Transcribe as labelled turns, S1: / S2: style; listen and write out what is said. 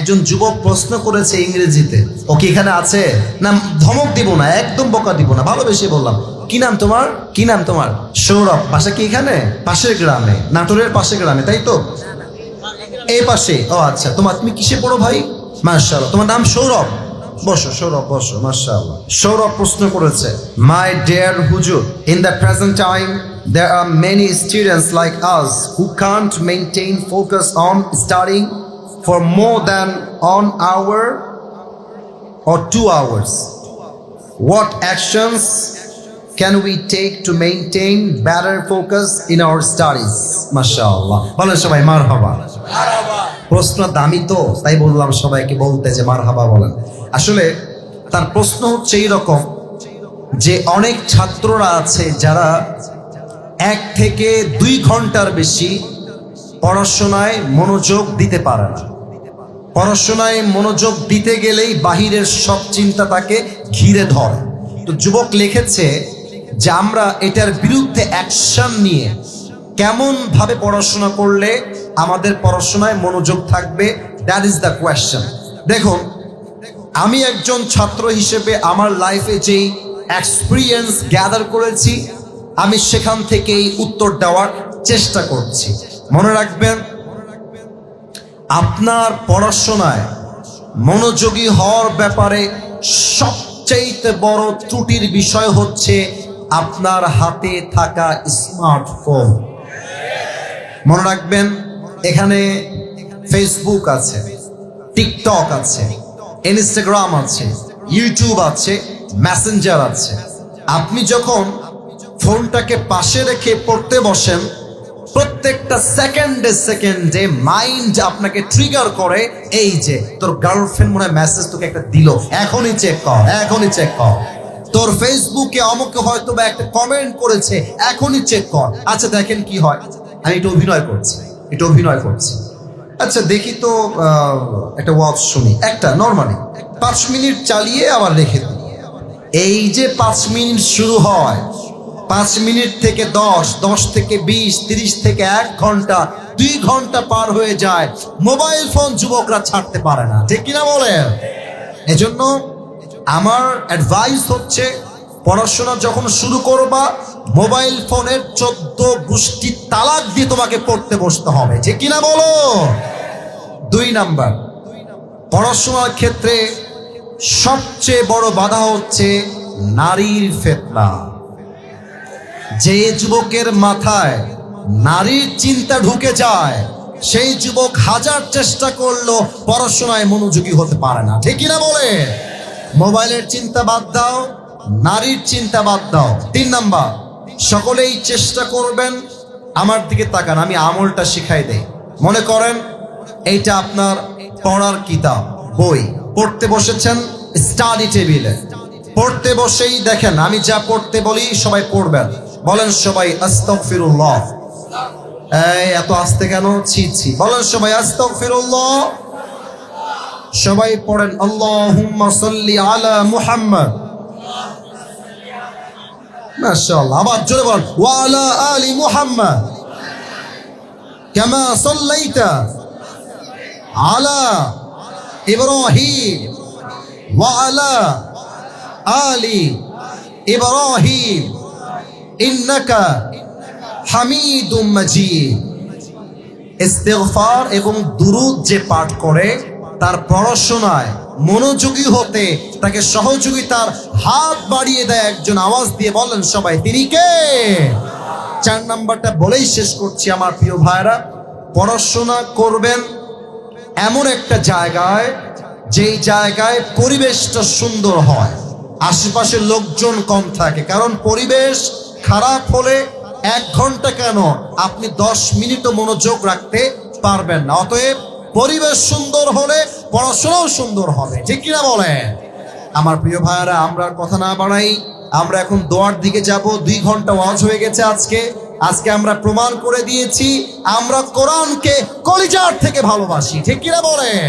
S1: একজন যুবক প্রশ্ন করেছে ইংরেজিতে, ও কি এখানে আছে? না, ধমক দিব না, একদম বকা দিব না, ভালোবেসে বললাম, কি নাম তোমার? কি নাম তোমার? সৌরভ। বাসা কি এখানে? পাশের গ্রামে, নাটোরের পাশের গ্রামে, তাই তো? এই পাশে। ও আচ্ছা, তুমি কিসে পড়ো ভাই? মাশাআল্লাহ। তোমার নাম সৌরভ? বসো সৌরভ, বসো। মাশাআল্লাহ। সৌরভ প্রশ্ন করেছে, মাই ডিয়ার হুজুর, in the present time there are many students like us who can't maintain focus on studying for more than 1 hour or 2 hours. What actions can we take to maintain better focus in our studies? মাশাআল্লাহ। বলেন সবাই মারহাবা। প্রশ্ন দামি তো, তাই বললাম সবাইকে বলতে যে মারহাবা বলেন। আসলে তার প্রশ্ন হচ্ছে এইরকম যে অনেক ছাত্ররা আছে যারা 1 থেকে 2 ঘন্টার বেশি পড়াশোনায় মনোযোগ দিতে পারে না। পড়াশোনায় মনোযোগ দিতে গেলেই বাহিরের সব চিন্তা তাকে ঘিরে ধরে। তো যুবক লিখেছে যে আমরা এটার বিরুদ্ধে অ্যাকশন নিয়ে কেমন ভাবে পড়াশোনা করলে আমাদের পড়াশোনায় মনোযোগ থাকবে, দ্যাট ইজ দ্য কোয়েশ্চেন। দেখুন, আমি একজন ছাত্র হিসেবে আমার লাইফে যেই এক্সপিরিয়েন্স গ্যাদার করেছি, আমি সেখান থেকেই উত্তর দেওয়ার চেষ্টা করছি। মনে রাখবেন, আপনার পড়াশোনায় মনোযোগী হওয়ার ব্যাপারে সবচেয়ে বড় ত্রুটির বিষয় হচ্ছে আপনার হাতে থাকা স্মার্টফোন। মনে রাখবেন, এখানে ফেসবুক আছে, টিকটক আছে, ইনস্টাগ্রাম আছে, ইউটিউব আছে, মেসেঞ্জার আছে। আপনি যখন ফোনটাকে পাশে রেখে পড়তে বসেন, প্রত্যেকটা সেকেন্ডে মাইন্ড আপনাকে ট্রিগার করে, এই যে তোর গার্লফ্রেন্ড মনে হয় মেসেজ তোকে একটা দিল, এখনই চেক কর, এখনই চেক কর। তোর ফেসবুকে অমুকে হয়তো বা একটা কমেন্ট করেছে, এখনই চেক কর। আচ্ছা দেখেন কি হয়, আমি একটু অভিনয় করছি। আচ্ছা দেখি তো, একটা ওয়াজ শুনি, একটা নর্মালি 5 মিনিট চালিয়ে আবার রেখে দিই। এই যে 5 মিনিট শুরু হয়, 5 মিনিট থেকে 10, 10 থেকে 20, 30 থেকে 1 ঘন্টা, 2 ঘন্টা পার হয়ে যায়। মোবাইল ফোন যুবকরা ছাড়তে পারে না, ঠিক কিনা বলেন? এজন্য আমার অ্যাডভাইস হচ্ছে, পড়াশোনা যখন শুরু করবা, মোবাইল ফোনের 14 গোষ্ঠী তালাক দিয়ে তোমাকে পড়তে বসতে হবে, ঠিক কিনা বলো? 2 নাম্বার, পড়াশোনার ক্ষেত্রে সবচেয়ে বড় বাধা হচ্ছে নারীর ফিতনা। যে যুবকের মাথায় নারীর চিন্তা ঢুকে যায়, সেই যুবক হাজার চেষ্টা করলো পড়াশোনায় মনোযোগী হতে পারে না, ঠিক কিনা বলে? মোবাইলের চিন্তা বাদ দাও, নারীর চিন্তা বাদ দাও। 3 নাম্বার, সকলেই চেষ্টা করবেন, আমার দিকে তাকান, আমি আমলটা শিখাই দেই। মনে করেন এইটা আপনার পড়ার কিতাব, বই, পড়তে বসেছেন স্টাডি টেবিলে। পড়তে বসেই দেখেন আমি যা পড়তে বলি সবাই পড়বেন। বলেন সবাই আস্তাগফিরুল্লাহ। এই এত আস্তে কেন? ছি ছি। বলেন সবাই আস্তাগফিরুল্লাহ। সবাই পড়েন আল্লাহুম্মা সাল্লি আলা মুহাম্মদ। মাশাআল্লাহ। আবার জোরে বলেন ওয়া আলা আলি মুহাম্মদ কামা সাল্লাইতা আলা ইব্রাহিম ওয়া আলা আলি ইব্রাহিম ইন্নাকা হামিদুম মাজিদ। ইস্তিগফার এবং দুরূদ যে পাঠ করে, তার পড়াশোনায় মনোযোগী হতে তাকে সহযোগিতার হাত বাড়িয়ে দেয় একজন। আওয়াজ দিয়ে বলেন সবাই, তিনি কে? 4 নাম্বারটা বলেই শেষ করছি আমার প্রিয় ভাইরা। পড়াশোনা করবেন এমন একটা জায়গায়, যেই জায়গায় পরিবেশটা সুন্দর হয়, আশেপাশের লোকজন কম থাকে। কারণ পরিবেশ খারাপ হলে 1 ঘন্টা কেন, আপনি 10 মিনিটও মনোযোগ রাখতে পারবেন না। অতএব পরিবেশ সুন্দর হলে পড়াশোনাও সুন্দর হবে, ঠিক কিনা বলেন? আমার প্রিয় ভাইয়েরা, আমরা কথা না বাড়াই, আমরা এখন দোয়ার দিকে যাব। 2 ঘন্টা ওয়াজ হয়ে গেছে আজকে আমরা প্রমাণ করে দিয়েছি আমরা কোরআনকে কলিজার থেকে ভালোবাসি, ঠিক কিনা বলেন?